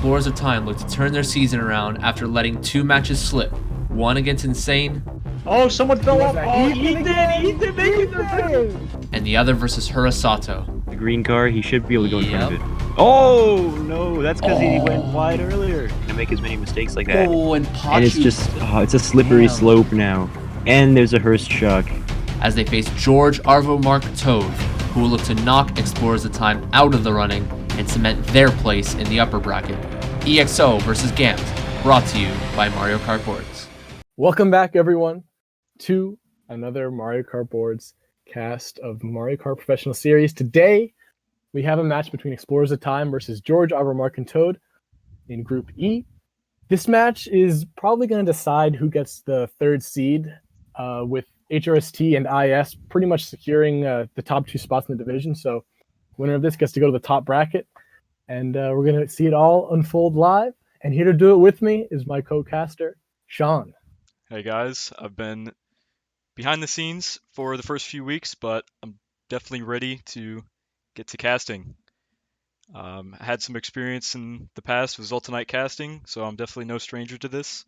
Explorers of Time look to turn their season around after letting 2 matches slip. One against Insane. Oh, someone fell off. Oh, Ethan making the And the other versus Hurasato. The green car, he should be able to go in front of it. Oh, no, that's because he went wide earlier. To make as many mistakes like that. Oh, and it's just, it's a slippery slope now. And there's a Hearst shock. As they face George, Arvo, Mark, Toad, who will look to knock Explorers of Time out of the running and cement their place in the upper bracket. EXO versus Gant, brought to you by Mario Kart Boards. Welcome back, everyone, to another Mario Kart Boards cast of Mario Kart Professional Series. Today, we have a match between Explorers of Time versus George, Arvo, Mark, and Toad in Group E. This match is probably going to decide who gets the third seed, with HRST and IS pretty much securing the top 2 spots in the division. So, winner of this gets to go to the top bracket, and we're going to see it all unfold live. And here to do it with me is my co-caster, Shawn. Hey guys, I've been behind the scenes for the first few weeks, but I'm definitely ready to get to casting. I had some experience in the past with Zultanite casting, so I'm definitely no stranger to this.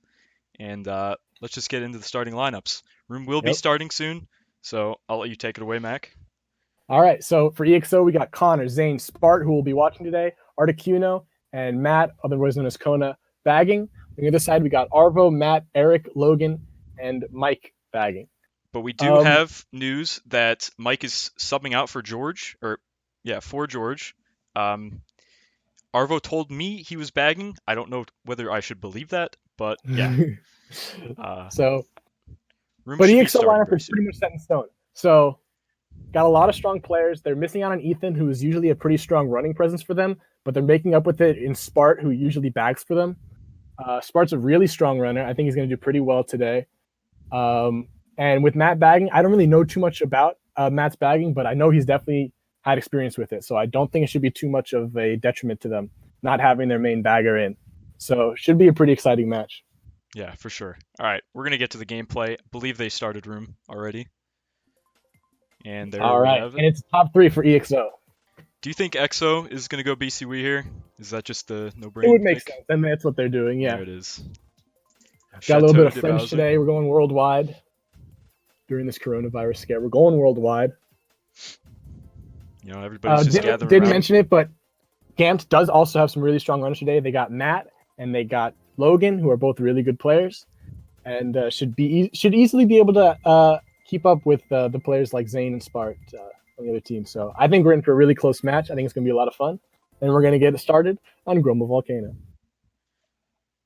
And let's just get into the starting lineups. Room will be starting soon, so I'll let you take it away, Maq. All right, so for EXO, we got Connor, Zane, Spart, who will be watching today, Articuno, and Matt, otherwise known as Kona, bagging. On the other side, we got Arvo, Matt, Eric, Logan, and Mike bagging. But we do have news that Mike is subbing out for George, for George. Arvo told me he was bagging. I don't know whether I should believe that, but yeah. But EXO lineup is pretty much set in stone. So, got a lot of strong players. They're missing out on Ethan, who is usually a pretty strong running presence for them, but they're making up with it in Spart, who usually bags for them. Spart's a really strong runner. I think he's going to do pretty well today. And with Matt bagging, I don't really know too much about Matt's bagging, but I know he's definitely had experience with it. So I don't think it should be too much of a detriment to them not having their main bagger in. So should be a pretty exciting match. Yeah, for sure. All right, we're going to get to the gameplay. I believe they started room already. And there we have it. And it's top 3 for EXO. Do you think EXO is going to go BCW here? Is that just the no-brainer? It would make sense, and that's what they're doing, yeah. There it is. Got a little bit of French today. We're going worldwide during this coronavirus scare. We're going worldwide. You know, everybody's just gathering Didn't around. mention it, but Gant does also have some really strong runners today. They got Matt and they got Logan, who are both really good players, and should easily be able to keep up with the players like Zane and Spart on the other team. So I think we're in for a really close match. I think it's going to be a lot of fun, and we're going to get it started on Grumble Volcano.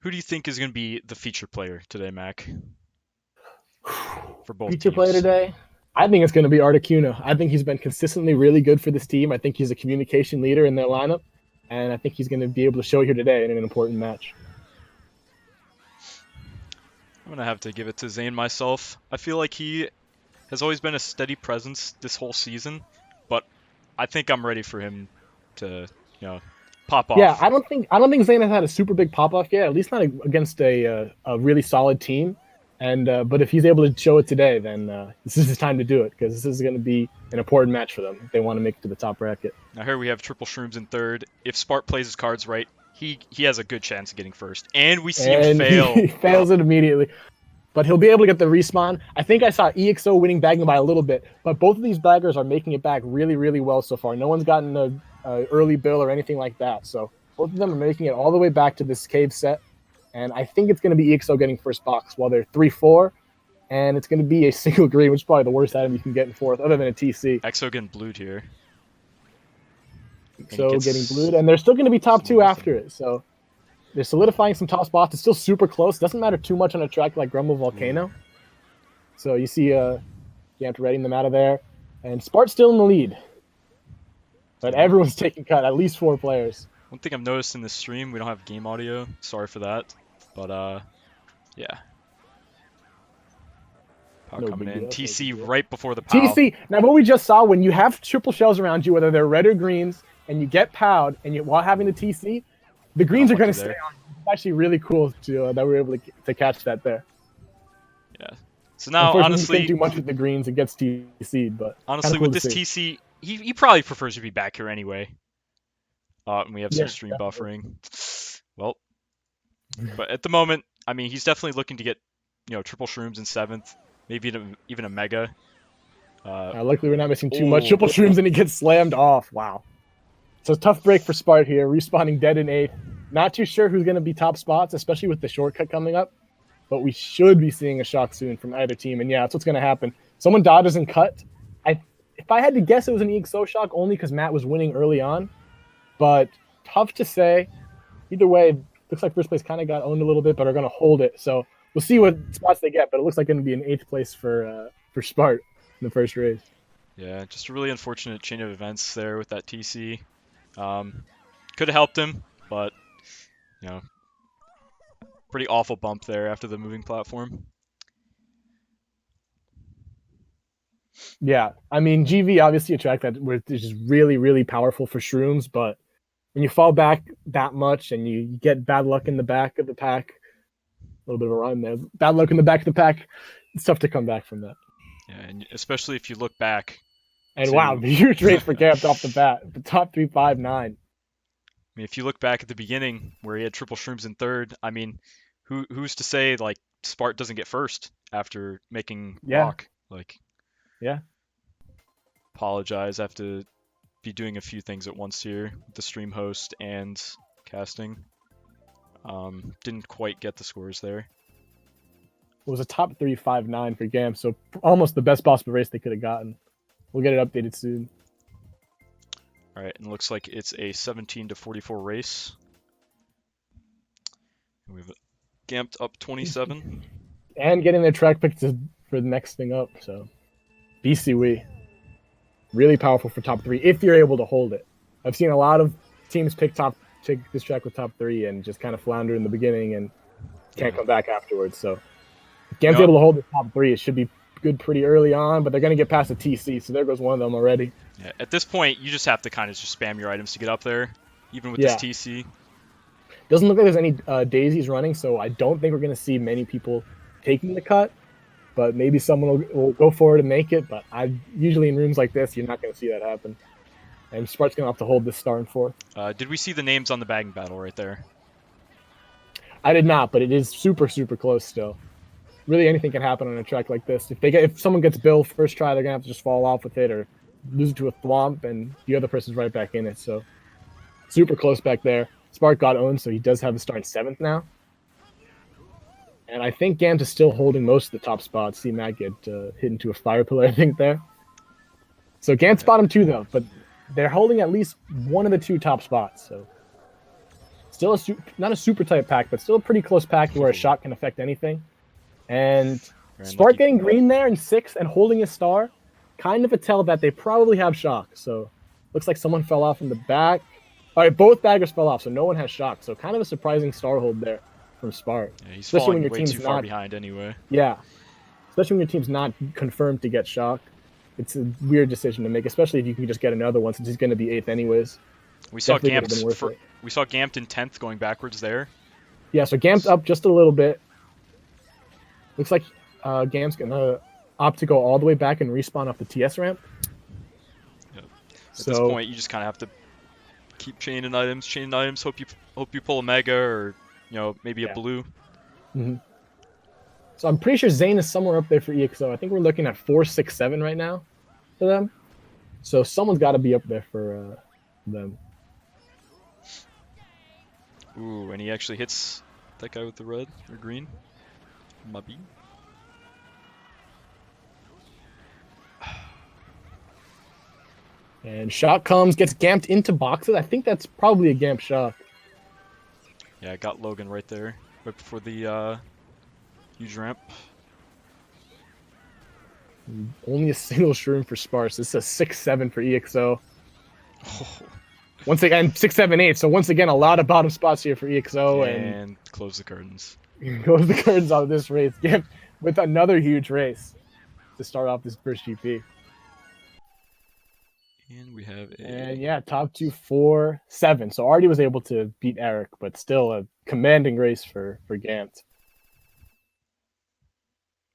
Who do you think is going to be the feature player today, Maq? For both feature teams. player today? I think it's going to be Articuno. I think he's been consistently really good for this team. I think he's a communication leader in their lineup, and I think he's going to be able to show it here today in an important match. I'm going to have to give it to Zane myself. I feel like he has always been a steady presence this whole season, but I think I'm ready for him to, pop off. Yeah, I don't think Zane has had a super big pop off yet. At least not against a really solid team. And but if he's able to show it today, then this is his time to do it, because this is going to be an important match for them if they want to make it to the top bracket. Now here we have Triple Shrooms in third. If Spart plays his cards right, he has a good chance of getting first. And we see him fail. He fails it immediately. But he'll be able to get the respawn. I think I saw EXO winning bagging by a little bit, but both of these baggers are making it back really, really well so far. No one's gotten an early bill or anything like that. So both of them are making it all the way back to this cave set. And I think it's going to be EXO getting first box while they're 3-4. And it's going to be a single green, which is probably the worst item you can get in fourth, other than a TC. EXO getting blued here. So getting blued. And they're still going to be top 2 after it. So they're solidifying some top spots. It's still super close. Doesn't matter too much on a track like Grumble Volcano. So you see Gant reading them out of there. And Spart's still in the lead. But everyone's taking cut, at least 4 players. One thing I've noticed in this stream, we don't have game audio. Sorry for that. But, yeah. Power coming in. TC right before the POW. TC! Now, what we just saw, when you have triple shells around you, whether they're red or greens, and you get POW'd, and while having the TC, the greens are going to stay on. It's actually really cool that we were able to catch that there. Yeah. So now, honestly, he can't do much with the greens. It gets TC'd, but honestly, cool with this TC, he probably prefers to be back here anyway. And we have some stream buffering. Well, but at the moment, I mean, he's definitely looking to get, triple shrooms in 7th, maybe even a mega. Luckily, we're not missing too much. Triple shrooms and he gets slammed off. Wow. So tough break for Spart here, respawning dead in 8th. Not too sure who's going to be top spots, especially with the shortcut coming up. But we should be seeing a shock soon from either team. And yeah, that's what's going to happen. Someone dodges and cut. If I had to guess, it was an EXO shock only because Matt was winning early on. But tough to say. Either way, looks like first place kind of got owned a little bit, but are going to hold it. So we'll see what spots they get. But it looks like going to be an 8th place for Spart in the first race. Yeah, just a really unfortunate chain of events there with that TC. Could have helped him, but pretty awful bump there after the moving platform. Yeah, I mean, GV obviously a track that is just really, really powerful for shrooms, but when you fall back that much and you get bad luck in the back of the pack, a little bit of a rhyme there, bad luck in the back of the pack, it's tough to come back from that. Yeah, and especially if you look back. And wow, the huge race for Camp off the bat, the top 359. I mean, if you look back at the beginning where he had triple shrooms in 3rd, I mean, who's to say like Spart doesn't get first after making rock? Yeah. Apologize. I have to be doing a few things at once here with the stream host and casting. Didn't quite get the scores there. It was a top 359 for Gam, so almost the best possible race they could have gotten. We'll get it updated soon. All right, and it looks like it's a 17-44 race. We've Gamped up 27. And getting their track pick for the next thing up, so BCW. Really powerful for top 3 if you're able to hold it. I've seen a lot of teams pick this track with top 3 and just kind of flounder in the beginning and can't come back afterwards. So if Gam's able to hold the top 3, it should be good pretty early on, but they're going to get past the TC, so there goes one of them already. Yeah, at this point, you just have to kind of just spam your items to get up there, even with this TC. Doesn't look like there's any daisies running, so I don't think we're going to see many people taking the cut. But maybe someone will go for it and make it. But usually in rooms like this, you're not going to see that happen. And Spart's going to have to hold this star in 4th. Did we see the names on the bagging battle right there? I did not, but it is super, super close still. Really anything can happen on a track like this. If someone gets Bill first try, they're going to have to just fall off with it or lose it to a thwomp, and the other person's right back in it. So super close back there. Spark got owned, so he does have a star in 7th now. And I think Gams is still holding most of the top spots. See Matt get hit into a fire pillar, I think, there. So Gams bottom 2, though, but they're holding at least one of the 2 top spots. So still not a super tight pack, but still a pretty close pack where a shot can affect anything. And Spark getting green there in 6th and holding a star, kind of a tell that they probably have shock. So looks like someone fell off in the back. All right, both baggers fell off, so no one has shock. So kind of a surprising star hold there from Spart. Yeah, he's falling way too far behind anyway. Yeah, especially when your team's not confirmed to get shock. It's a weird decision to make, especially if you can just get another one since he's going to be 8th anyways. We saw Gamped in 10th going backwards there. Yeah, so Gamped up just a little bit. Looks like Gamp's going to opt to go all the way back and respawn off the TS ramp. Yep. At this point, you just kind of have to keep chaining items. Hope you pull a mega or maybe a blue. Mm-hmm. So I'm pretty sure Zane is somewhere up there for EXO. I think we're looking at 4, 6, 7 right now for them. So someone's got to be up there for them. Ooh, and he actually hits that guy with the red or green. Maybe. And shot comes, gets gamped into boxes. I think that's probably a gamp shot. Yeah, I got Logan right there, right before the huge ramp. Only a single shroom for Sparse. This is a 6-7 for EXO. Oh. Once again, 6, 7, 8. So once again, a lot of bottom spots here for EXO. And close the curtains. Close the curtains on this race. Gamp with another huge race to start off this first GP. And we have And yeah, top 2, 4, 7. So already was able to beat Eric, but still a commanding race for Gant.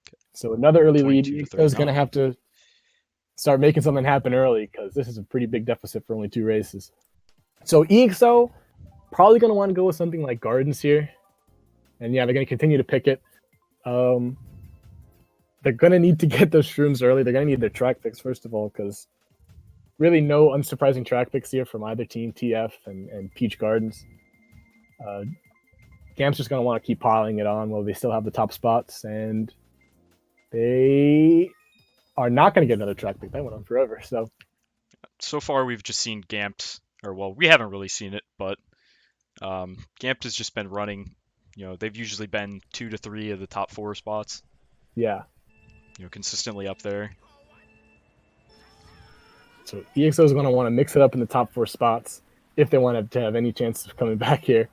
Okay. So another early lead. EXO is going to have to start making something happen early because this is a pretty big deficit for only 2 races. So EXO probably going to want to go with something like Gardens here. And yeah, they're going to continue to pick it. They're going to need to get those shrooms early. They're going to need their track picks, first of all, because really no unsurprising track picks here from either team, TF and Peach Gardens. Gamp's just going to want to keep piling it on while they still have the top spots, and they are not going to get another track pick. That went on forever. So far, we've just seen Gampt, we haven't really seen it, but Gampt has just been running. They've usually been 2 to 3 of the top 4 spots. Yeah. Consistently up there. So EXO is going to want to mix it up in the top 4 spots if they want to have any chance of coming back here.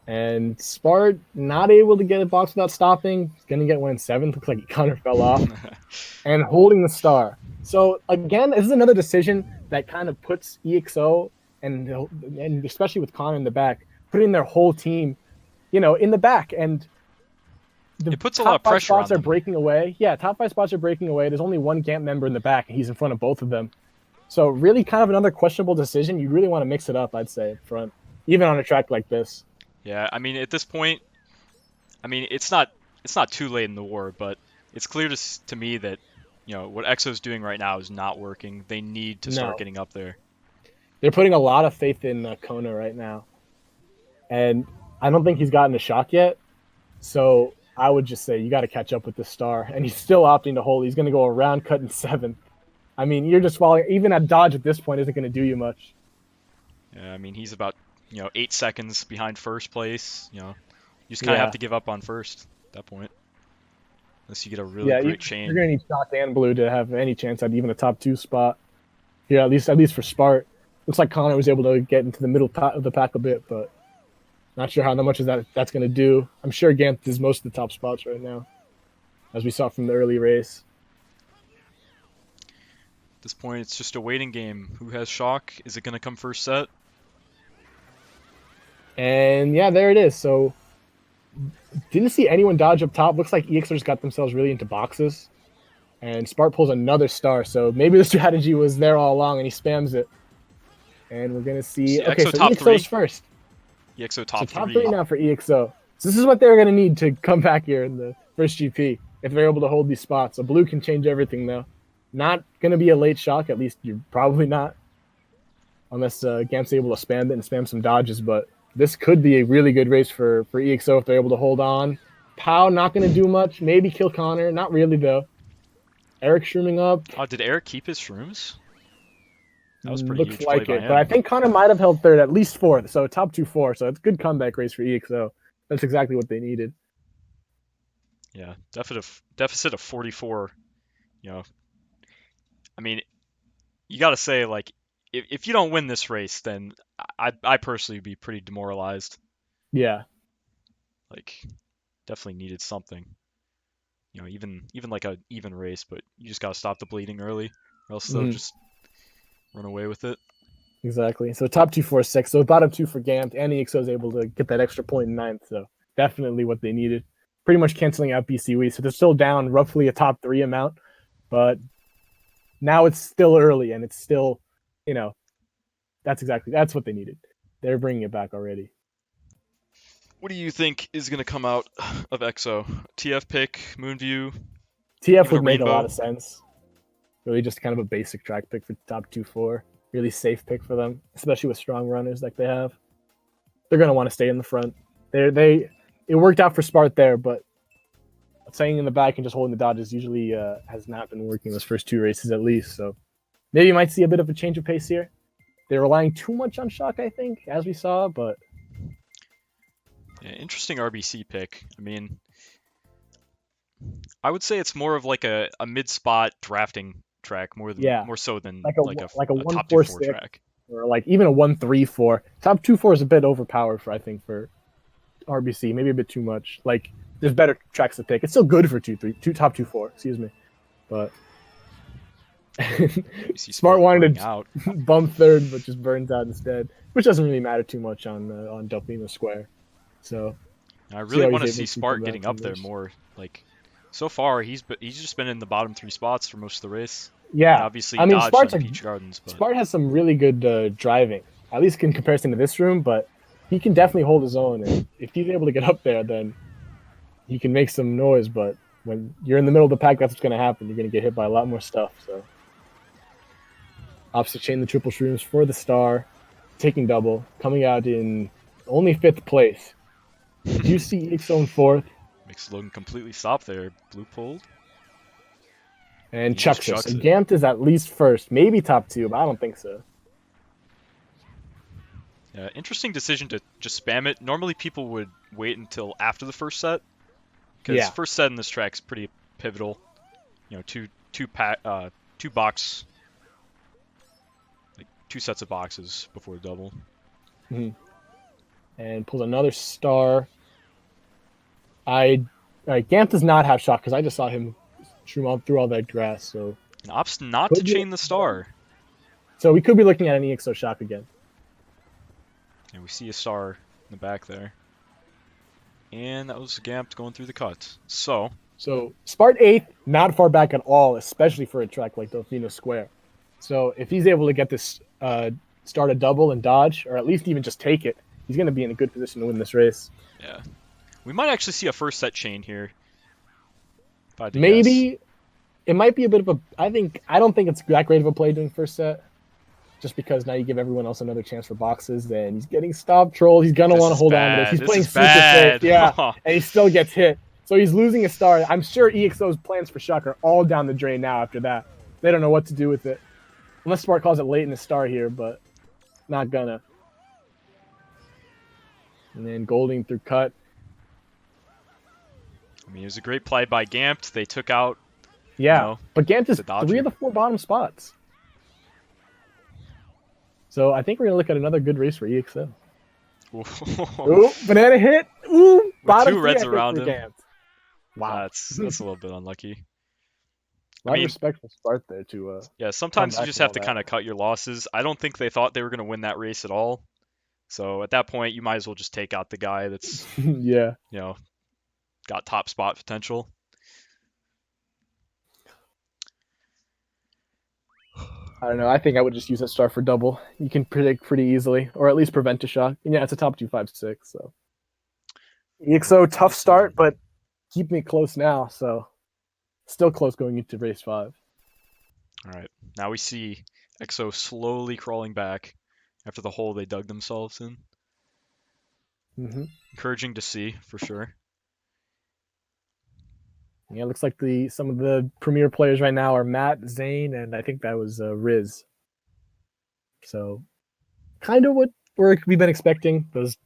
And Spart not able to get a box without stopping. He's going to get one in 7th. Looks like he kind of fell off. And holding the star. So again, this is another decision that kind of puts EXO and especially with Connor in the back, putting their whole team, in the back. And it puts a lot of pressure on them. Top 5 spots are breaking away. Yeah, top 5 spots are breaking away. There's only one Gamp member in the back, and he's in front of both of them. So really kind of another questionable decision. You really want to mix it up, I'd say, up front, even on a track like this. Yeah, I mean, at this point, it's not too late in the war, but it's clear to me that, what EXO's doing right now is not working. They need to start getting up there. They're putting a lot of faith in Kona right now. And I don't think he's gotten a shock yet. So I would just say you got to catch up with the star. And he's still opting to hold. He's going to go around cut in 7th. I mean, you're just following. Even a dodge at this point isn't going to do you much. Yeah, I mean, he's about 8 seconds behind first place. You just kind of have to give up on first at that point, unless you get a really great chain. You're going to need Shock and Blue to have any chance at even a top 2 spot. Yeah, at least for Spart. Looks like Connor was able to get into the middle of the pack a bit, but not sure how much that's going to do. I'm sure Gamp is most of the top spots right now, as we saw from the early race. At this point, it's just a waiting game. Who has Shock? Is it going to come first set? And yeah, there it is. So didn't see anyone dodge up top. Looks like EXO's got themselves really into boxes. And Spart pulls another star. So maybe the strategy was there all along and he spams it. And we're going to see... Okay, so EXO's first. EXO top 3. Top 3 now for EXO. So this is what they're going to need to come back here in the first GP. If they're able to hold these spots. So Blue can change everything though. Not going to be a late Shock. At least you're probably not. Unless Gamp's able to spam it and spam some dodges. But this could be a really good race for EXO if they're able to hold on. Pow not going to do much. Maybe kill Connor. Not really though. Eric shrooming up. Oh, did Eric keep his shrooms? That was pretty Looks huge like play it. by him. But I think Connor might have held third, at least 4th. So top 2-4. So it's a good comeback race for EXO. That's exactly what they needed. Yeah, deficit of 44. I mean, you got to say, like, if you don't win this race, then I personally would be pretty demoralized. Yeah. Like, definitely needed something. Even like a even race, but you just got to stop the bleeding early, or else they'll just run away with it. Exactly. So top 2-4-6. So bottom 2 for Gamp, and EXO is able to get that extra point in 9th. So definitely what they needed. Pretty much canceling out BCW. So they're still down roughly a top 3 amount, but now it's still early and it's still, that's what they needed. They're bringing it back already. What do you think is going to come out of EXO? TF pick, Moonview? TF would make a lot of sense. Really just kind of a basic track pick for top 2-4. Really safe pick for them, especially with strong runners like they have. They're going to want to stay in the front. It worked out for Spart there, but staying in the back and just holding the dodges usually has not been working those first 2 races at least. So maybe you might see a bit of a change of pace here. They're relying too much on Shock, I think, as we saw, but... Yeah, interesting RBC pick. I mean, I would say it's more of like a mid-spot drafting track more so than like a top 2-4 track. Or like even a 1-3-4. Top 2-4 is a bit overpowered for RBC, maybe a bit too much. Like there's better tracks to pick. It's still good for top 2-4, excuse me. But Smart wanted to bump 3rd, but just burns out instead, which doesn't really matter too much on Delfino Square. So I really want to see Spart getting up there more. Like so far, he's just been in the bottom 3 spots for most of the race. Yeah, and obviously dodged on Peach Gardens. But... Spart has some really good driving, at least in comparison to this room. But he can definitely hold his own. And if he's able to get up there, then he can make some noise. But when you're in the middle of the pack, that's what's going to happen. You're going to get hit by a lot more stuff. So opts to chain the triple shrooms for the star, taking double, coming out in only 5th place. You see EXO in 4th. Makes Logan completely stop there. Blue pulled. And He just chucks it. chucks So it. Gamped is at least first, maybe top 2, but I don't think so. Yeah, interesting decision to just spam it. Normally people would wait until after the first set, because first set in this track is pretty pivotal. You know, two box, like 2 sets of boxes before double. And pulls another star. Gamp does not have shock because I just saw him shroom all through all that grass. So And opts not to chain the star. So we could be looking at an EXO shock again. And we see a star in the back there. And that was Gamp going through the cut. So Spart 8th, not far back at all, especially for a track like Delfino Square. So if he's able to get this start a double and dodge, or at least even just take it, he's going to be in a good position to win this race. yeah, we might actually see a first set chain here. If I had to Maybe guess. it might be a bit of a. I don't think it's that great of a play doing first set, just because now you give everyone else another chance for boxes. And he's getting stop trolled. He's gonna want to hold on to this. He's playing super safe, yeah, and he still gets hit. So he's losing a star. I'm sure EXO's plans for shock are all down the drain now. After that, they don't know what to do with it, unless Spart calls it late in the star here, but not gonna. And then Golding through cut. I mean, it was a great play by Gampt. They took out. Yeah, but Gant is the dodger. 3 of the 4 bottom spots. So I think we're going to look at another good race for EXO. Ooh, banana hit. Ooh, bottom 2 reds around him. Gant. Wow. That's a little bit unlucky. A lot of respectful start there to yeah, sometimes you back just from have all to that. kind of cut your losses. I don't think they thought they were going to win that race at all. So at that point, you might as well just take out the guy that's, yeah. you know, got top spot potential. I don't know. I think I would just use that star for double. You can predict pretty easily, or at least prevent a shock. And yeah, it's a top 2, 5, 6. So EXO tough start, but keeping it close now. So still close going into race 5. All right, now we see EXO slowly crawling back after the hole they dug themselves in. Encouraging to see, for sure. Yeah, it looks like some of the premier players right now are Matt, Zane, and I think that was Riz. So kind of what we've been expecting. Those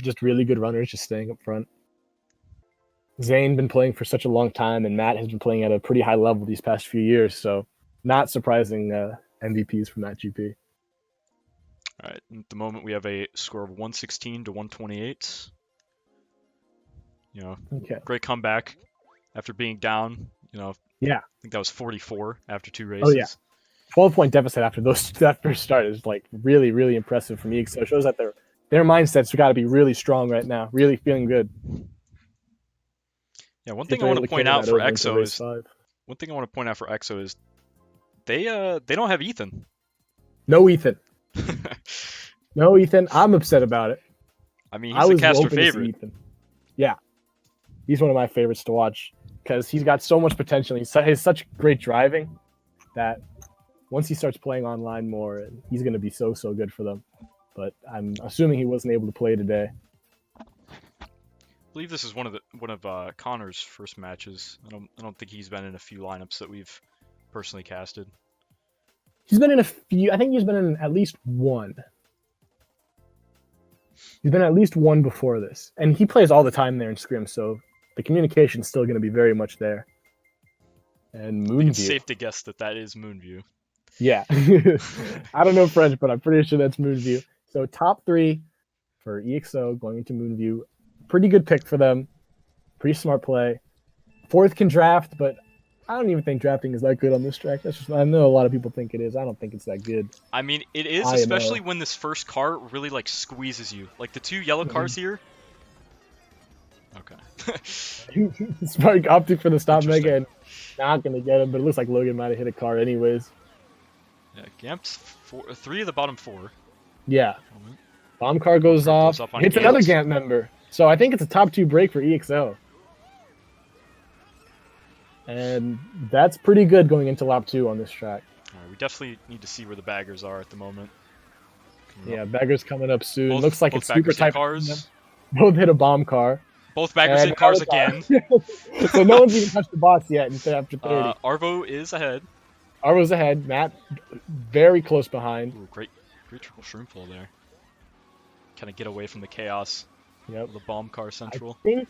just really good runners just staying up front. Zane been playing for such a long time, and Matt has been playing at a pretty high level these past few years. So not surprising MVPs from that GP. All right, at the moment we have a score of 116 to 128. You know, great comeback after being down. You know, yeah, I think that was 44 after 2 races. Oh yeah, 12-point deficit after that first start is like really, really impressive for me. So it shows that their mindsets got to be really strong right now, really feeling good. Yeah, one thing I want to point out for EXO is they don't have Ethan. No Ethan. No Ethan. I'm upset about it. I mean, he's a caster favorite. Yeah, he's one of my favorites to watch because he's got so much potential. He has such great driving that once he starts playing online more, he's going to be so good for them. But I'm assuming he wasn't able to play today. I believe this is one of Connor's first matches. I don't think he's been in a few lineups that we've personally casted. He's been in a few. I think he's been in at least one. He's been at least one before this, and he plays all the time there in Scrim. So the communication's still going to be very much there. And Moonview. It's safe to guess that is Moonview. Yeah, I don't know French, but I'm pretty sure that's Moonview. So top 3 for EXO going into Moonview. Pretty good pick for them. Pretty smart play. 4th can draft, but I don't even think drafting is that good on this track. I know a lot of people think it is. I don't think it's that good. I mean, it is, especially when this first car really like squeezes you. Like the 2 yellow cars here. Okay. Smart opting for the stop mega and not going to get him, but it looks like Logan might have hit a car anyways. Yeah, Gamp's 3 of the bottom 4. Yeah. Bomb car goes off. Goes up on Hits Gant. another Gant member. So I think it's a top 2 break for EXO. And that's pretty good going into lap 2 on this track. We definitely need to see where the baggers are at the moment. Yeah, baggers coming up soon. Both- Looks like both it's super baggers hit tight. cars. Both hit a bomb car. Both baggers And hit cars another again. car. So no one's even touched the boss yet until after 30. Arvo is ahead. Arvo's ahead. Matt very close behind. Ooh, great triple shroom pull there. Kind of get away from the chaos. Yep. of the bomb car central. I think,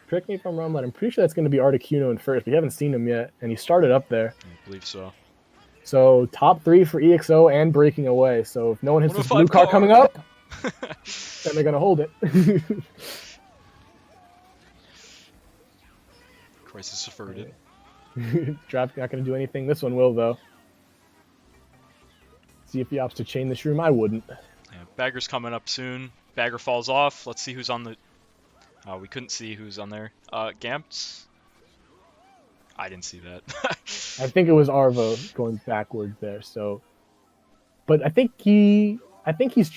correct me if I'm wrong, but I'm pretty sure that's going to be Articuno in first. We haven't seen him yet, and he started up there. I believe so. So top 3 for EXO and breaking away. So if no one hits this blue car coming up, then they're going to hold it. Crisis averted. Draft not going to do anything. This one will, though. See if he opts to chain the shroom. I wouldn't. Yeah, Bagger's coming up soon. Bagger falls off. Let's see who's on the... Oh, we couldn't see who's on there. Gamps? I didn't see that. I think it was Arvo going backwards there. So, but I think he's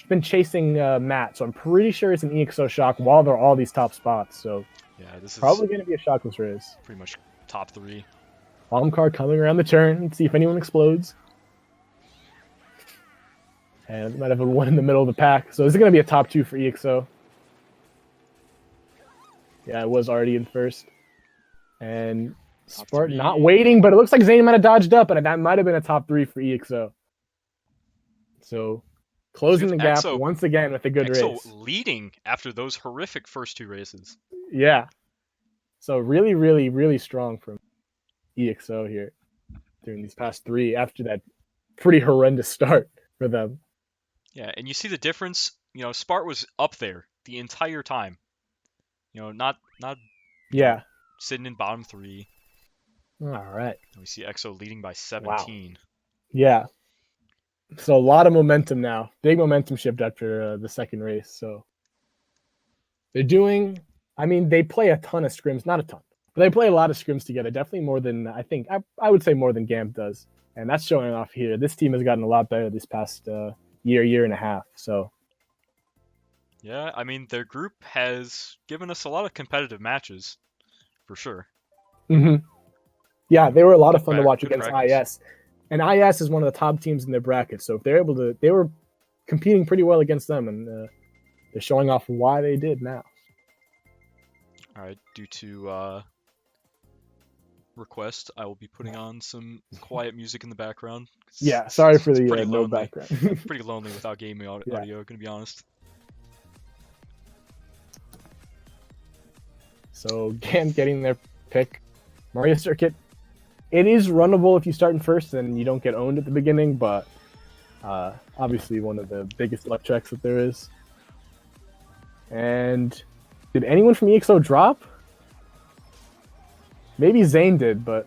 been chasing Matt. So I'm pretty sure it's an EXO shock while they're all these top spots. So Yeah, this is probably going to be a shockless race. pretty much top 3. Bomb car coming around the turn. Let's see if anyone explodes. And might have a one in the middle of the pack. So this is going to be a top 2 for EXO. Yeah, it was already in first. And Spartan not waiting, but it looks like Zayn might have dodged up, and that might have been a top 3 for EXO. So closing the gap EXO once again with a good EXO race. leading after those horrific first 2 races. Yeah. So really, really, really strong from EXO here during these past 3 after that pretty horrendous start for them. Yeah, and you see the difference. You know, Spart was up there the entire time. You know, not Yeah. sitting in bottom 3. All right. And we see EXO leading by 17. Yeah. So a lot of momentum now. Big momentum shift after the second race. So they're doing, I mean, they play a ton of scrims, not a ton, but they play a lot of scrims together. Definitely more than, I would say more than Gamp does. And that's showing off here. This team has gotten a lot better this past year and a half. So Yeah, I mean, their group has given us a lot of competitive matches, for sure. mm-hmm. Yeah, they were a lot of fun to watch Good against practice. IS. And IS is one of the top teams in their bracket. So if they're able to, they were competing pretty well against them, and they're showing off why they did now. All right, due to request, I will be putting on some quiet music in the background. Yeah, sorry for the pretty no lonely. background. Pretty lonely without gaming audio, gonna be honest. So Gamp getting their pick. Mario Circuit. It is runnable if you start in first and you don't get owned at the beginning, but obviously one of the biggest luck tracks that there is. And did anyone from EXO drop? Maybe Zayn did, but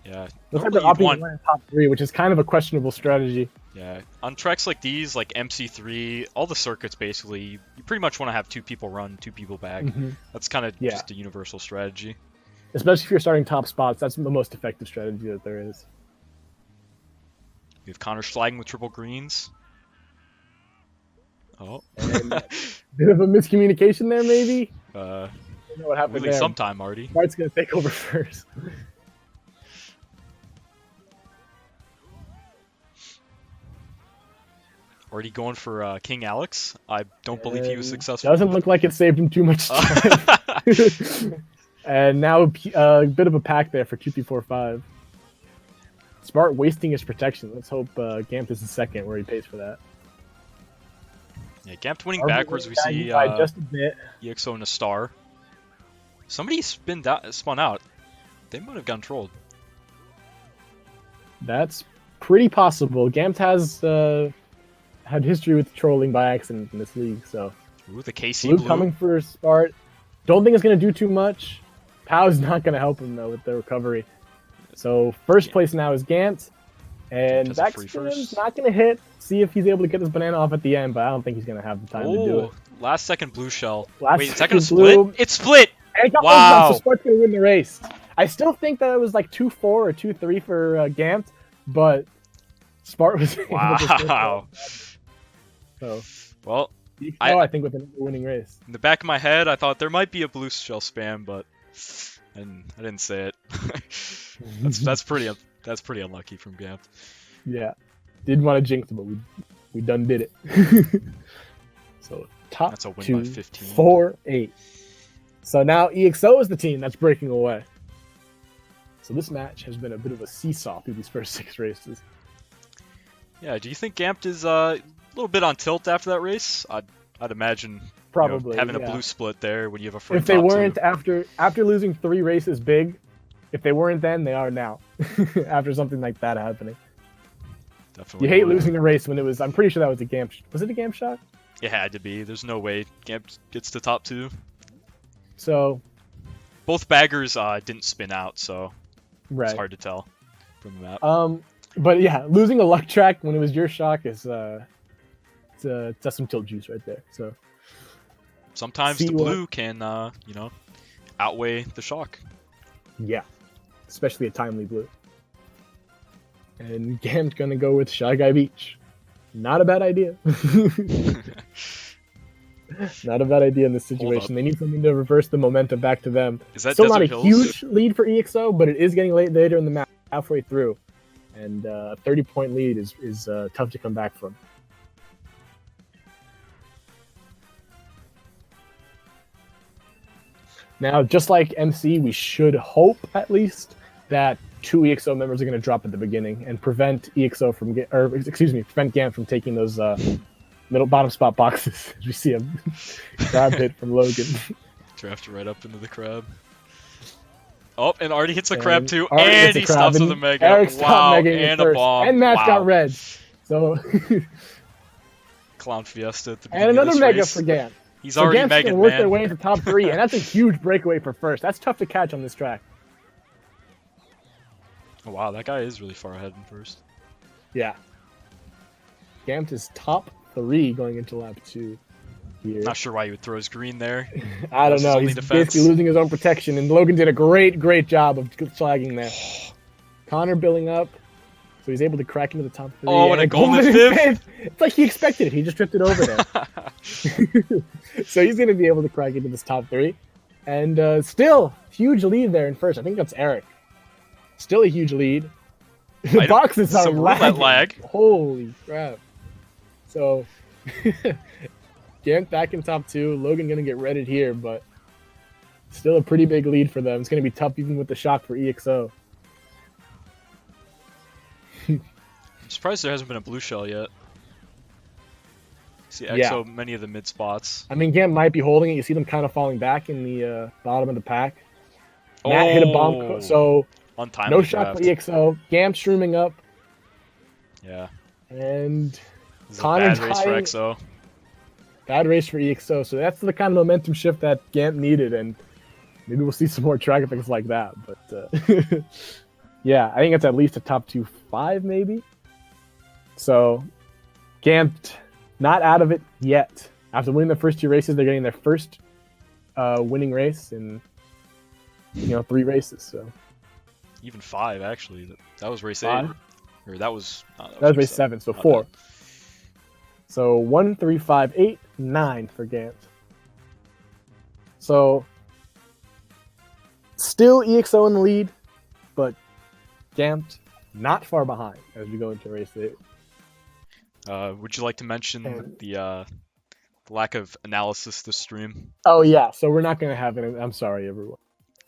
Yeah, looks like they're normally you'd opting to win in top 3, which is kind of a questionable strategy. Yeah, on tracks like these, like MC3, all the circuits basically, you pretty much want to have 2 people run, 2 people back. Mm-hmm. That's kind of just a universal strategy. Especially if you're starting top spots, that's the most effective strategy that there is. We have Connor sliding with triple greens. Oh. And bit of a miscommunication there, maybe? I don't know what happened Really there. sometime, Artie. Bart's going to take over first. Already going for King Alex. I don't believe he was successful. Doesn't look like it saved him too much time. And now a bit of a pack there for 2P45. Smart wasting his protection. Let's hope Gamp is in second where he pays for that. Yeah, Gamp winning backwards. We see just a bit. EXO and a star. Somebody spun out. They might have gotten trolled. That's pretty possible. Gamp has had history with trolling by accident in this league, so. Ooh, the KC Blue blue. coming for Spart. Don't think it's going to do too much. Pow's not going to help him, though, with the recovery. So, first place now is Gant. And Does a free Backspin's first. not going to hit. See if he's able to get his banana off at the end, but I don't think he's going to have the time to do it. Last second blue shell. Last Wait, is that going to second blue. split? It split! And it got Wow. so Spart's going to win the race. I still think that it was like 2-4 or 2-3 for Gant, but Spart was able to Wow. So, Well, I think with a winning race. in the back of my head, I thought there might be a blue shell spam, but I didn't say it. that's pretty unlucky from Gamp. Yeah, didn't want to jinx it, but we done did it. So top That's a win 2, by 15. 4-8. So now EXO is the team that's breaking away. So this match has been a bit of a seesaw through these first 6 races. Yeah, do you think Gamp is a little bit on tilt after that race? I'd imagine Probably having yeah. a blue split there when you have a free If they top weren't two. after losing 3 races big, if they weren't then, they are now. After something like that happening. Definitely You hate would. losing a race when it was. I'm pretty sure that was a Gamp. Was it a Gamp shot? It had to be. There's no way Gamp gets to top 2. So Both baggers didn't spin out, so right. it's hard to tell from the map. But yeah, losing a luck track when it was your shock is that's some tilt juice right there. So Sometimes see the what- blue can, outweigh the shock. yeah, especially a timely blue. And Gamp's gonna go with Shy Guy Beach. Not a bad idea. Not a bad idea in this situation. They need something to reverse the momentum back to them. Is that Still not Desert a Hills? huge lead for EXO, but it is getting later in the match, halfway through. And a 30-point lead is tough to come back from. Now, just like MC, we should hope, at least, that 2 EXO members are going to drop at the beginning and prevent prevent Gamp from taking those bottom spot boxes. We see a grab hit from Logan. Drafted right up into the crab. Oh, and already hits a crab And too, Art and gets a he crab, stops and with a mega. Eric stopped Wow, megaing it and a first. bomb. And Match Wow. got red. So Clown Fiesta at the and beginning of another this mega race. for Gamp. He's So already Gamp's mega, gonna work their man. way into top 3, and that's a huge breakaway for first. That's tough to catch on this track. Oh, wow, that guy is really far ahead in first. Yeah. Gamp is top 3 going into lap 2 here. Not sure why he would throw his green there. I don't That's his know. only He's defense. basically losing his own protection, and Logan did a great job of flagging there. Connor building up, so he's able to crack into the top 3. Oh, and a golden in fifth. fifth. It's like he expected it. He just drifted over there. So he's going to be able to crack into this top 3. And still, huge lead there in first. I think that's Eric. Still a huge lead. The boxes are some roulette lag. Holy crap. So, Gamp back in top 2. Logan going to get redded here, but still a pretty big lead for them. It's going to be tough even with the shock for EXO. I'm surprised there hasn't been a blue shell yet. See EXO many of the mid spots. I mean, Gamp might be holding it. You see them kind of falling back in the bottom of the pack. Matt hit a bomb, so untimely no shot for draft. EXO. Gamp streaming up, Yeah. and This is a Connor bad race for tying- EXO. bad race for EXO. So that's the kind of momentum shift that Gamp needed, and maybe we'll see some more track effects like that. But yeah, I think it's at least a top 2-5 maybe. So Gamp not out of it yet. After winning the first 2 races, they're getting their first winning race in 3 races. So Even 5 actually. That was race 8. 5? Or that was That was race 7, so Not 4. bad. So 1, 3, 5, 8, 9 for Gamp. So still EXO in the lead, but Gamp not far behind as we go into race 8. Would you like to mention And- the lack of analysis this stream? Oh yeah, so we're not going to have an. I'm sorry, everyone.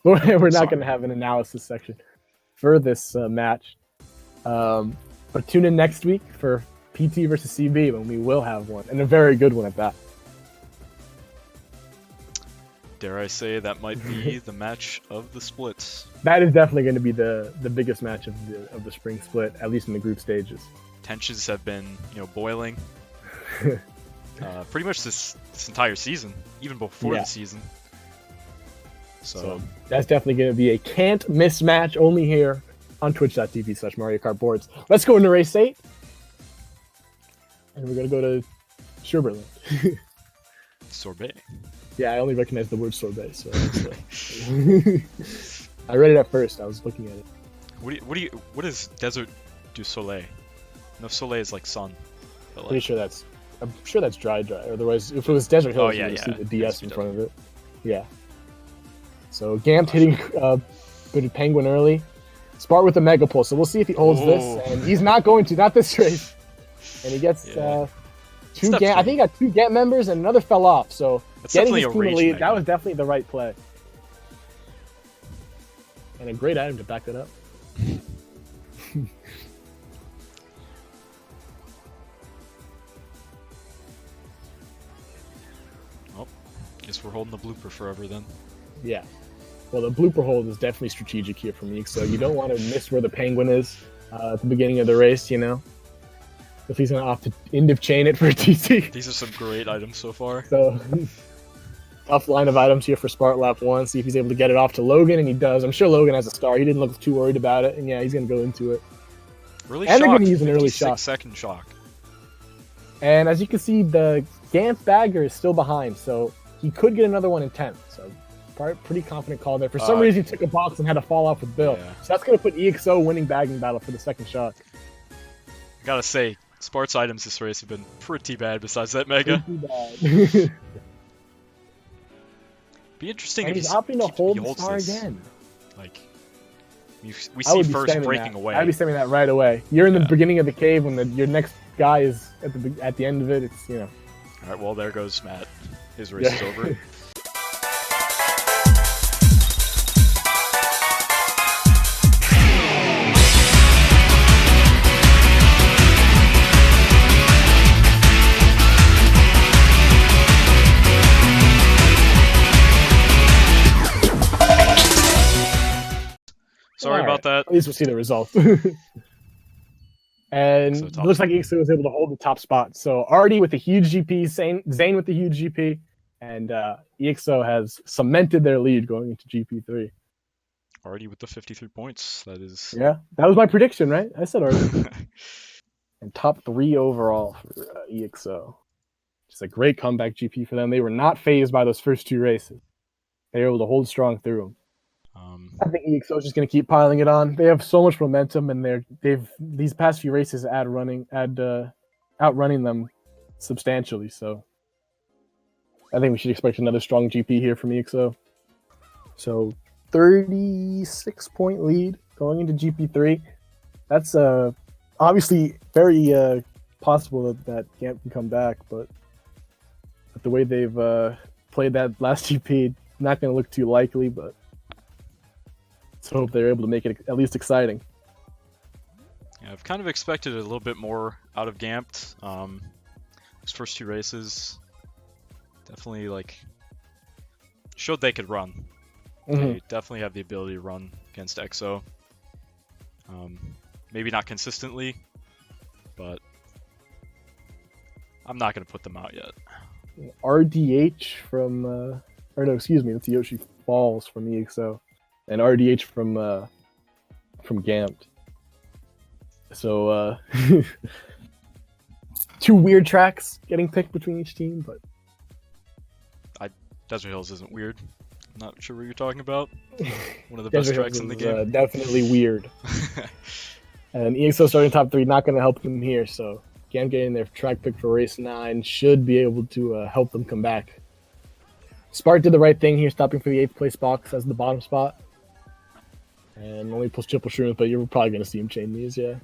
We're not Sorry. going to have an analysis section for this match. But tune in next week for PT versus CB when we will have one, and a very good one at that. Dare I say that might be the match of the splits. That is definitely going to be the biggest match of the spring split, at least in the group stages. Tensions have been boiling. Pretty much this entire season, even before Yeah. the season. So that's definitely going to be a can't miss match only here on twitch.tv/Mario Kart Boards. Let's go into race 8. And we're going to go to Sherbert. sorbet. Yeah, I only recognize the word sorbet, so I read it at first. I was looking at it. What is Desert du Soleil? No, Soleil is like sun. But Pretty like, sure that's I'm sure that's dry. Otherwise, if it was Desert Hills, yeah, you would yeah. see the DS Yes, in we front of it. Yeah. So Gamp hitting bit of Penguin early. Spart with the Mega Pull. So we'll see if he holds Ooh. this. And he's not going to. Not this race. And he gets Yeah. two Step Gamp. I three. think he got two Gamp members and another fell off. So That's getting definitely his a team a rage lead, Mega. that was definitely the right play. And a great item to back that up. Oh, guess we're holding the blooper forever then. Yeah. Well, the blooper hold is definitely strategic here for me, so you don't want to miss where the Penguin is at the beginning of the race, you know? If he's going to opt to end of chain it for a TT. These are some great items so far. So, tough line of items here for Spart lap 1. See if he's able to get it off to Logan, and he does. I'm sure Logan has a star. He didn't look too worried about it, and yeah, he's going to go into it. Really And they're shocked. gonna use an early shock. 56-second shock. And as you can see, the Gamp bagger is still behind, so he could get another one in 10th. So, pretty confident call there. For some reason, he took a box and had to fall off with Bill. Yeah. So that's going to put EXO winning bagging battle for the second shot. Gotta say, Spart's items this race have been pretty bad besides that Mega. Pretty bad. Be interesting And if he's he opting to keeps- hold he the holds star this. again. Like, we I see would be first stemming breaking that. away. I'd be stemming that right away. You're in the Yeah. beginning of the cave when your next guy is at the end of it. It's, you know. All right, well there goes Matt. His race is over. Sorry about that. At least we'll see the result. And So it top looks like EXO was able to hold the top spot. So Artie with the huge GP, Zane with the huge GP, and EXO has cemented their lead going into GP3. Already with the 53 points. That is. Yeah, that was my prediction, right? I said Artie. And top 3 overall for EXO. Just a great comeback GP for them. They were not phased by those first 2 races. They were able to hold strong through them. I think EXO is just going to keep piling it on. They have so much momentum, and they've these past few races outrunning them substantially. So I think we should expect another strong GP here from EXO. So 36-point lead going into GP3. That's obviously very possible that Gamp can come back, but the way they've played that last GP, not going to look too likely, but let's hope they're able to make it at least exciting. Yeah, I've kind of expected a little bit more out of Gamp. His first 2 races definitely showed they could run. They definitely have the ability to run against EXO. Maybe not consistently, but I'm not going to put them out yet. RDH from, or no, excuse me, it's Yoshi Falls from EXO, and RDH from Gamp. So 2 weird tracks getting picked between each team, but Desert Hills isn't weird. I'm not sure what you're talking about. One of the Desert best tracks Hills in the is, game. definitely weird. And EXO starting top 3, not going to help them here. So Gamp getting their track pick for race 9 should be able to help them come back. Spart did the right thing here, stopping for the 8th place box as the bottom spot. And only pulls triple shrooms, but you're probably going to see him chain these, yeah.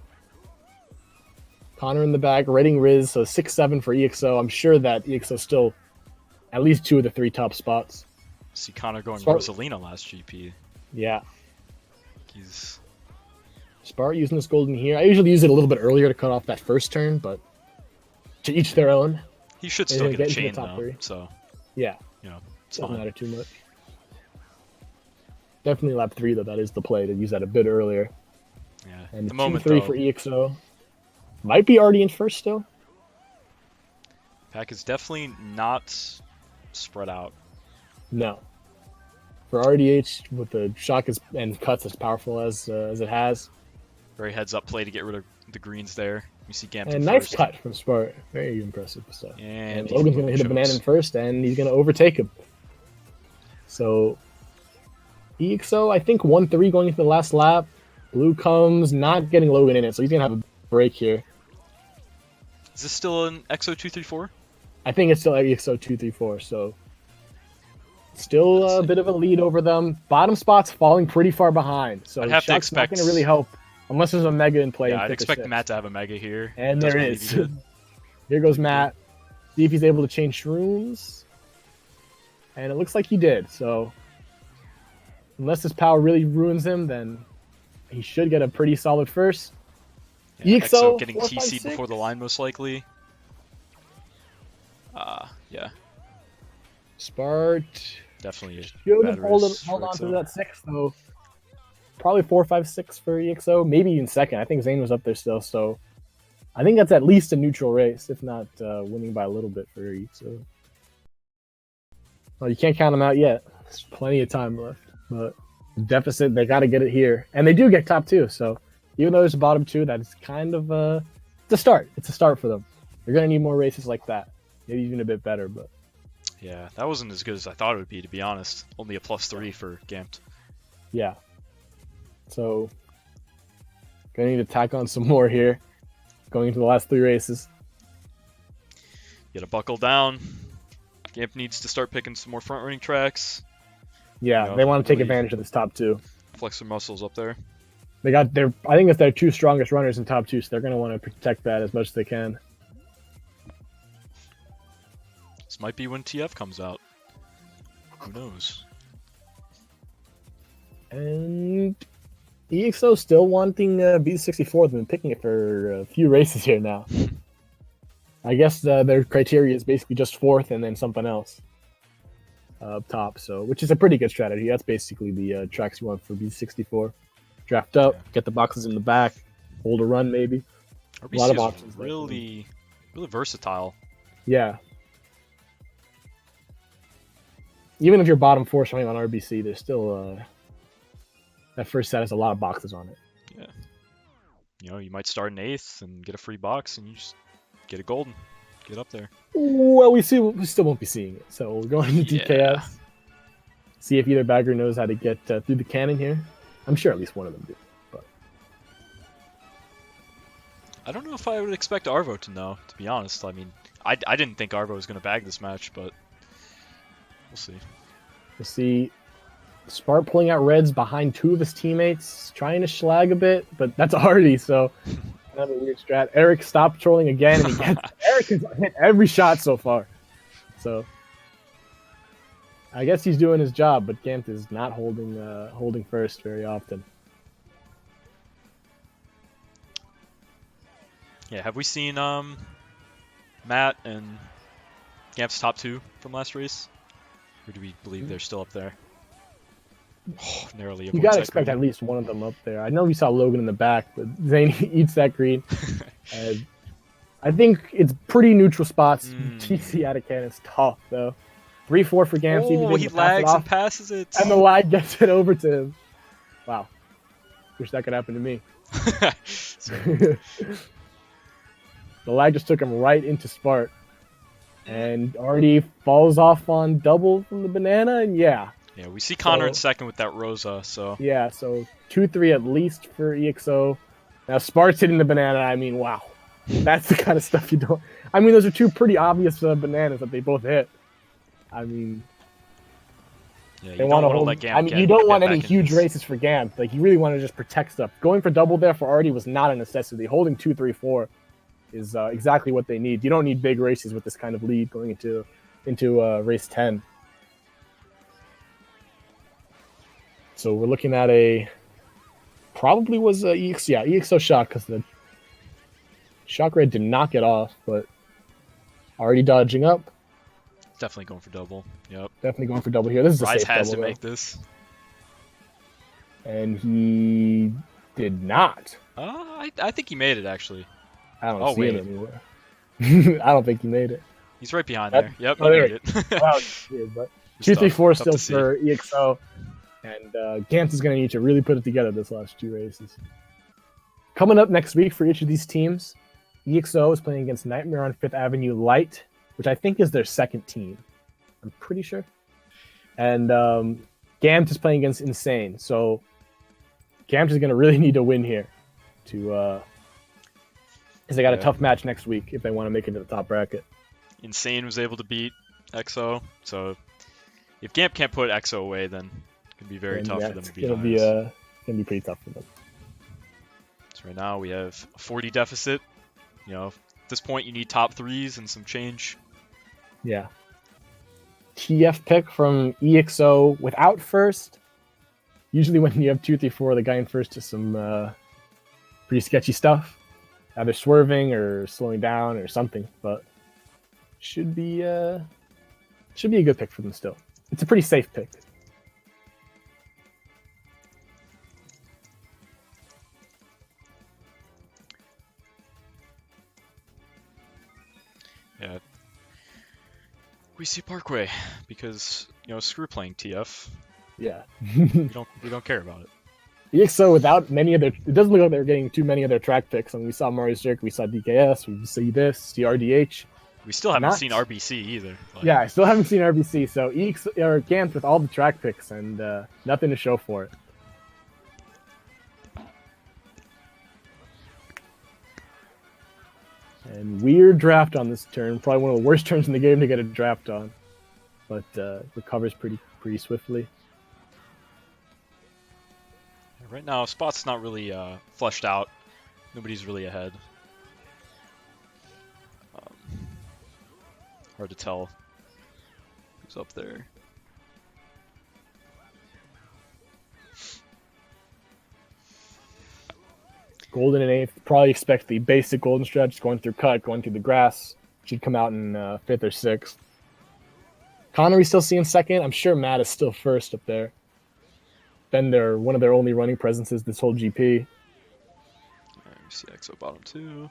Connor in the back, Redding Riz, so 6-7 for EXO. I'm sure that EXO still at least 2 of the 3 top spots. See Connor going Spart- Rosalina last GP. Yeah. He's Spart using this golden here. I usually use it a little bit earlier to cut off that first turn, but to each their own. he should They're still gonna get a get into chain the top though. 3. So Yeah, it's doesn't fine. matter too much. Definitely lap 3 though. That is the play to use that a bit earlier. Yeah. And the moment 2-3 though, for EXO. Might be already in first still. pack is definitely not spread out. No. For RDH with the shock and cuts as powerful as it has, Very heads up play to get rid of the greens there. You see Gamp and in nice first. cut from Spart. Very impressive stuff. And And Logan's gonna hit a banana in first, and he's gonna overtake him. So EXO, I think 1-3 going into the last lap. Blue comes, not getting Logan in it, so he's gonna have a break here. Is this still an XO234? I think it's still EXO 234, so still a bit of a lead over them. Bottom spot's falling pretty far behind, so I'd have to Shock's not expect. going to really help unless there's a Mega in play. Yeah, in I'd fifth or expect sixth. Matt to have a Mega here. And Doesn't there believe is. he did. Here goes Matt. See if he's able to change shrooms. And it looks like he did, so unless his power really ruins him, then he should get a pretty solid first. Yeah, EXO getting 4, 5, TC 6. before the line, most likely. Yeah, Spart definitely. should bad have held risk on for to EXO. that 6, though. Probably 4, 5, 6 for EXO, maybe even second. I think Zane was up there still, so I think that's at least a neutral race, if not winning by a little bit for EXO. Well, you can't count them out yet. There's plenty of time left, but deficit, they got to get it here. And they do get top 2, so even though there's a bottom 2, that's kind of it's a start. It's a start for them. They're going to need more races like that. Maybe even a bit better, but Yeah, that wasn't as good as I thought it would be, to be honest. Only a +3 for Gamped. yeah. So, going to need to tack on some more here, going into the last 3 races. You gotta buckle down. Gamp needs to start picking some more front running tracks. Yeah, You know, they want to take really advantage of this top 2. Flex their muscles up there. They got their, I think it's their 2 strongest runners in top 2, so they're going to want to protect that as much as they can. This might be when TF comes out. Who knows? And EXO still wanting B64. They've been picking it for a few races here now. I guess their criteria is basically just 4th and then something else up top. So, which is a pretty good strategy. That's basically the tracks you want for B64. Draft up, get the boxes in the back, hold a run maybe. RBC A lot of is options there. really versatile. Yeah. Even if you're bottom 4 showing on RBC, there's still that first set has a lot of boxes on it. Yeah. You know, you might start in 8th and get a free box, and you just get a golden. Get up there. Well, we still won't be seeing it. So we're going to DKS. Yeah. See if either bagger knows how to get through the cannon here. I'm sure at least one of them do. But I don't know if I would expect Arvo to know, to be honest. I mean, I didn't think Arvo was going to bag this match, but we'll see. we'll see. Spart pulling out reds behind 2 of his teammates, trying to schlag a bit, but that's Artie, so another weird strat. Eric stopped trolling again, and he gets Eric has hit every shot so far. So I guess he's doing his job, but Gant is not holding first very often. Yeah, have we seen Matt and Gamp's top 2 from last race? Or do we believe they're still up there? Oh, narrowly. You gotta expect at least one of them up there. I know we saw Logan in the back, but Zane eats that green. I think it's pretty neutral spots. TC out of cannon is tough though. 3-4 for Gams. Oh, he lags and passes it. And the lag gets it over to him. Wow. Wish that could happen to me. The lag just took him right into Spart. And already falls off on double from the banana, and yeah. Yeah, we see Connor in So- second with that Rosa, so... Yeah, so 2-3 at least for EXO. Now Spart's hitting the banana, I mean, wow. That's the kind of stuff you don't... I mean, those are 2 pretty obvious bananas that they both hit. I mean... Yeah, you They don't want to want to hold. let Gamp I mean, get- you don't get want back any in huge this. races for Gamp. Like, you really want to just protect stuff. Going for double there for Artie was not a necessity. Holding 2-3-4 is exactly what they need. You don't need big races with this kind of lead going into race 10. So we're looking at probably was EXO shock because the shock red did not get off, but already dodging up. Definitely going for double. Yep. Definitely going for double here. This is a Rise safe has double, to though. make this. And he did not. I think he made it, actually. I don't Oh, see wait. it anywhere. I don't think he made it. He's right behind That- there. Yep, oh, he there made it. Well, yeah, but It's 2-3-4 tough still to see. for EXO. And Gantz is going to need to really put it together this last 2 races. Coming up next week for each of these teams, EXO is playing against Nightmare on 5th Avenue Light, which I think is their second team. I'm pretty sure. And Gantz is playing against Insane. So Gantz is going to really need to win here to Because they got a Yeah. tough match next week if they want to make it to the top bracket. Insane was able to beat EXO, so if Gamp can't put EXO away, then it can be very And tough yeah, for them it's to beat gonna be IS. gonna be pretty tough for them. So right now we have a 40 deficit. You know, at this point you need top threes and some change. Yeah. TF pick from EXO without first. Usually when you have 2, 3, 4, the guy in first is some pretty sketchy stuff. Either swerving or slowing down or something, but should be a good pick for them still. It's a pretty safe pick. Yeah. We see Parkway because screw playing TF. Yeah. We don't care about it. EXO without many of their, it doesn't look like they're getting too many of their track picks. I mean, we saw Mario Circuit, we saw DKS, we see this, see RDH. We still haven't Not- seen RBC either. Like, Yeah, I still haven't seen RBC, so EXO or Gant with all the track picks and nothing to show for it. And weird draft on this turn, probably one of the worst turns in the game to get a draft on, but recovers pretty swiftly. Right now, spot's not really fleshed out. Nobody's really ahead. Hard to tell who's up there. Golden and 8th, probably expect the basic golden stretch, going through cut, going through the grass. Should come out in 5th or 6th. Connery still seeing 2nd. I'm sure Matt is still 1st up there. Been one of their only running presences this whole GP. Let me see EXO bottom 2.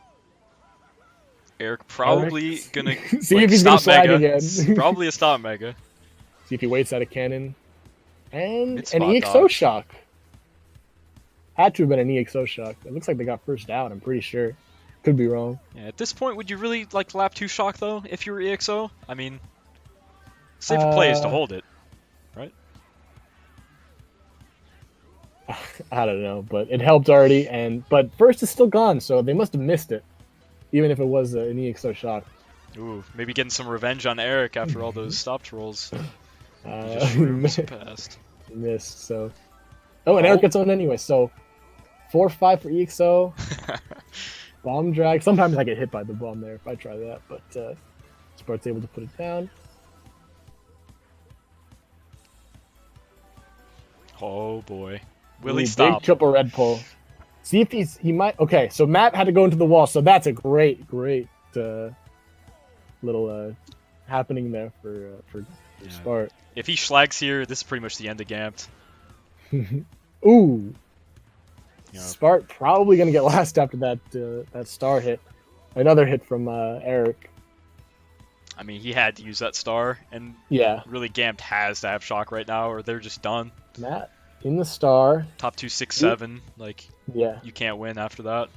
Eric probably gonna See if he's gonna stop slag Mega. again. Probably a stop Mega. See if he waits out a cannon. And It's an spot EXO dodge. shock. Had to have been an EXO shock. It looks like they got first out, I'm pretty sure. Could be wrong. Yeah, at this point, would you really like lap 2 shock though? If you were EXO, I mean, safer play is to hold it, right? I don't know, but it helped already. But first is still gone, so they must have missed it, even if it was an EXO shock. Ooh, maybe getting some revenge on Eric after all those stop trolls. He Uh, just shrooms past. missed. So, and Eric gets on anyway. So, 4-5 for EXO. Bomb drag. Sometimes I get hit by the bomb there if I try that, but Spart's able to put it down. Oh boy, will he Ooh, stop? Big triple red pull. See if he might. Okay, so Matt had to go into the wall, so that's a great little happening there for Yeah. Spart. If he schlags here, this is pretty much the end of Gamped. Ooh, You know, Spart probably gonna get last after that star hit. Another hit from Eric. I mean, he had to use that star, and Yeah, really Gamped has to have shock right now, or they're just done. Matt in the star. Top 2, 6, 7. Like, Yeah, you can't win after that.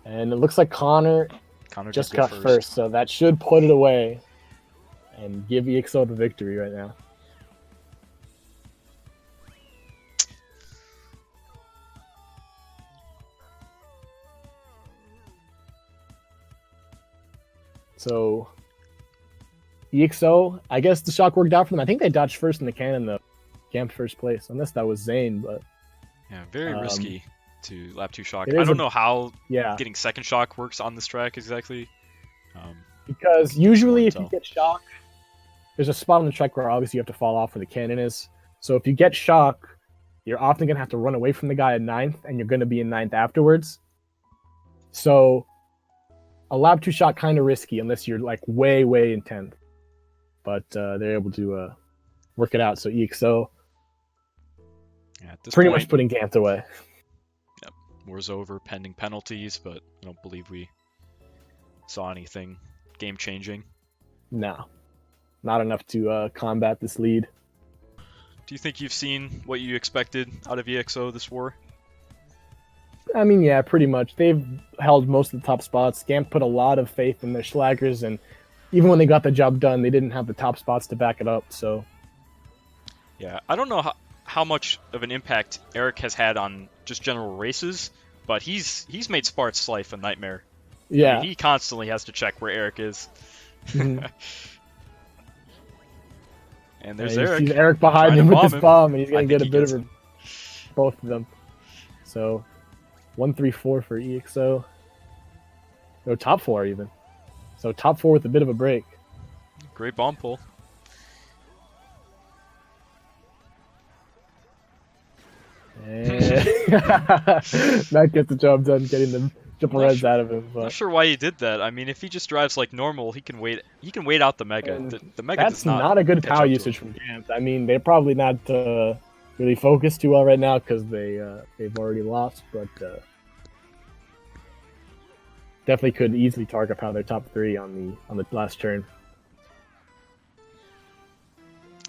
and it looks like Connor Connor just did go got first, so that should put it away and give EXO the victory right now. So EXO, I guess the shock worked out for them. I think they dodged first in the cannon though. Camped first place, unless that was Zane, but Yeah, very risky to lap 2 shock. it I is don't know how yeah. getting second shock works on this track exactly. Because usually if Hard you to get shock, there's a spot on the track where obviously you have to fall off where the cannon is. So if you get shock, you're often going to have to run away from the guy at 9th, and you're going to be in 9th afterwards. So a lap 2 shot kind of risky unless you're like way in 10th. But they're able to work it out. So EXO Yeah, at this pretty point, much putting Gant away. war's over pending penalties, but I don't believe we saw anything game changing. No, not enough to combat this lead. Do you think you've seen what you expected out of EXO this war? I mean, yeah, pretty much. They've held most of the top spots. Gamp put a lot of faith in their slaggers, and even when they got the job done, they didn't have the top spots to back it up. So, Yeah, I don't know how much of an impact Eric has had on just general races, but he's made Spart's life a nightmare. Yeah. I mean, he constantly has to check where Eric is. Mhm. And there's you Eric. see Eric behind trying him to with this him. bomb, and he's I gonna think get a he bit gets of both of them. So 1-3-4 for EXO. No, top 4 even. So top 4 with a bit of a break. Great bomb pull. And that gets the job done, getting the triple reds out of him. I'm But not sure why he did that. I mean, if he just drives like normal, he can wait. He can wait out the Mega. And The Mega that's does not a good catch power up to usage him. from Gant. I mean, they're probably not really focused too well right now because they've already lost, but definitely could easily target power their top 3 on the last turn.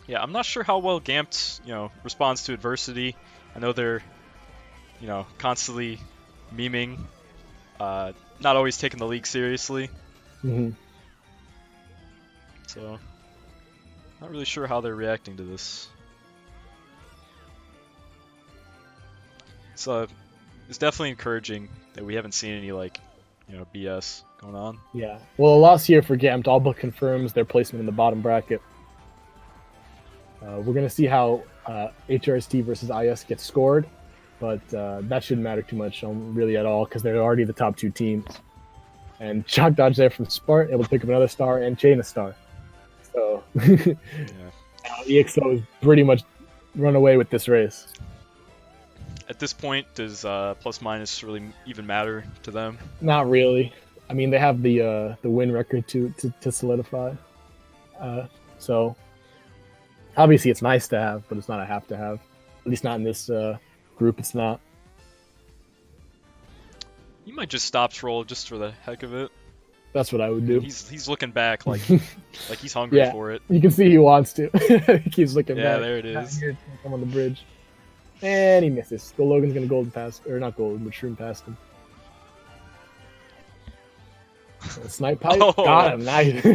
Yeah, I'm not sure how well Gampt, responds to adversity. I know they're, constantly memeing, not always taking the league seriously. Mm-hmm. So, not really sure how they're reacting to this. So, it's definitely encouraging that we haven't seen any BS going on. Yeah. Well, a loss here for Gampt all but confirms their placement in the bottom bracket. We're going to see how HRST versus IS gets scored, but that shouldn't matter too much really at all because they're already the top 2 teams. And Shock Dodge there from Spart, able to pick up another star and chain a star. So EXO is pretty much run away with this race. At this point, does plus minus really even matter to them? Not really. I mean, they have the win record to solidify. So obviously it's nice to have, but it's not a have to have. At least not in this group. It's not. He might just stop roll just for the heck of it. That's what I would do. He's looking back like he's hungry for it. You can see he wants to. He keeps looking back. Yeah, there it is. Here, come on the bridge. And he misses. So Logan's gonna golden pass, or not golden, but shroom past him. Snipe pipe, got him. Nice.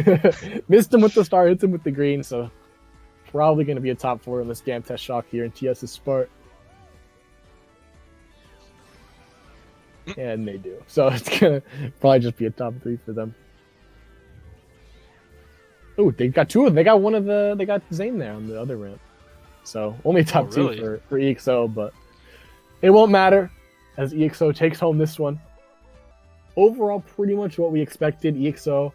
Missed him with the star, hits him with the green. So probably gonna be a top 4 unless Gam test shock here in TS's Spart. And they do. So it's gonna probably just be a top 3 for them. Oh, they got 2 of them. They got Zane there on the other ramp. So only top 2 for EXO, but it won't matter as EXO takes home this one. Overall, pretty much what we expected. EXO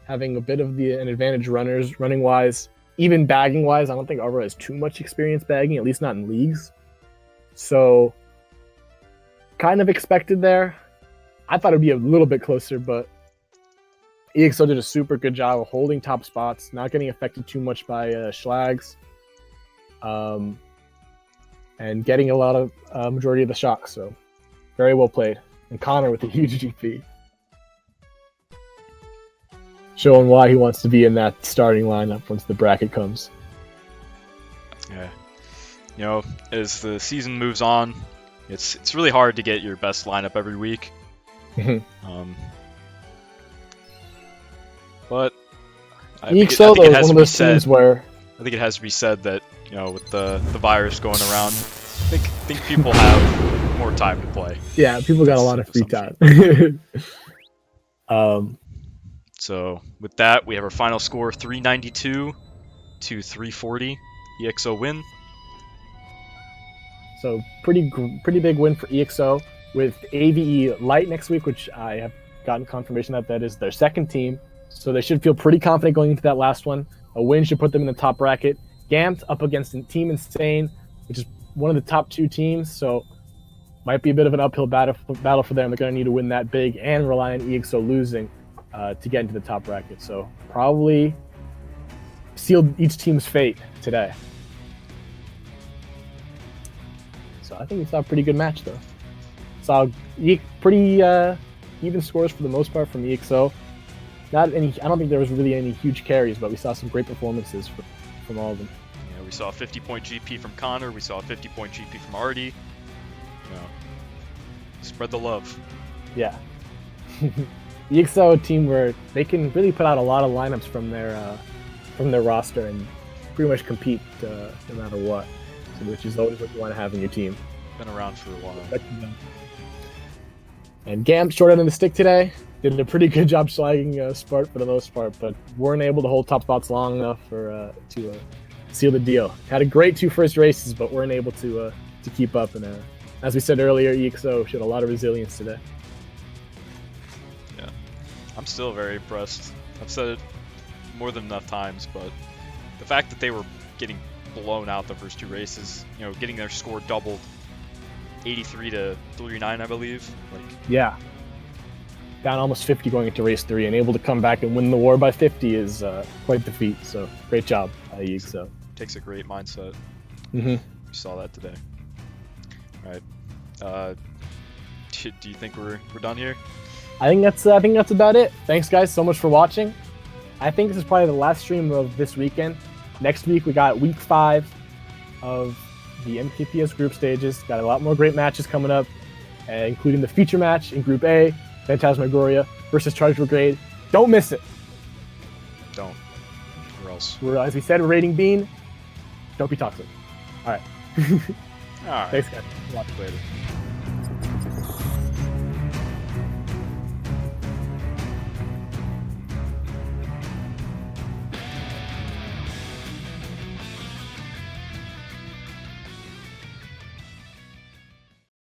having a bit of an advantage running wise, even bagging wise. I don't think Arvo has too much experience bagging, at least not in leagues. So kind of expected there. I thought it'd be a little bit closer, but EXO did a super good job of holding top spots, not getting affected too much by Schlags. And getting a lot of majority of the shocks, so very well played. And Connor with a huge GP, showing why he wants to be in that starting lineup once the bracket comes. Yeah, as the season moves on, it's really hard to get your best lineup every week. But EXO though is one of those teams where I think it has to be said that with the virus going around, I think people have more time to play. Yeah, people got a lot of free time. So with that, we have our final score 392 to 340. EXO win. So pretty big win for EXO with AVE Light next week, which I have gotten confirmation that is their second team. So they should feel pretty confident going into that last one. A win should put them in the top bracket. Gampt up against Team Insane, which is one of the top 2 teams, so might be a bit of an uphill battle for them. They're going to need to win that big and rely on EXO losing to get into the top bracket. So probably sealed each team's fate today. So I think we saw a pretty good match, though. Saw pretty even scores for the most part from EXO. I don't think there was really any huge carries, but we saw some great performances from all of them. Yeah, we saw a 50-point GP from Connor. We saw a 50-point GP from Artie. Spread the love. Yeah. EXO, a team where they can really put out a lot of lineups from their roster and pretty much compete no matter what, which is always what you want to have in your team. Been around for a while. And Gamp short end of the stick today. Did a pretty good job slagging Spart for the most part, but weren't able to hold top spots long enough for to seal the deal. Had a great 2 first races, but weren't able to keep up. And as we said earlier, EXO showed a lot of resilience today. Yeah, I'm still very impressed. I've said it more than enough times, but the fact that they were getting blown out the first 2 races, you know, getting their score doubled, 83 to 39, I believe. Like, yeah. Down almost 50 going into race 3 and able to come back and win the war by 50 is quite the feat. So great job, EXO. Takes a great mindset. Mm-hmm. We saw that today. All right. Do you think we're done here? I think that's about it. Thanks guys so much for watching. I think this is probably the last stream of this weekend. Next week we got week 5 of the MKPS group stages. Got a lot more great matches coming up, including the feature match in Group A, Phantasmagoria versus Charge Brigade. Don't miss it. Don't. Or else. As we said, we're rating Bean. Don't be toxic. All right. All right. Thanks, guys. Later.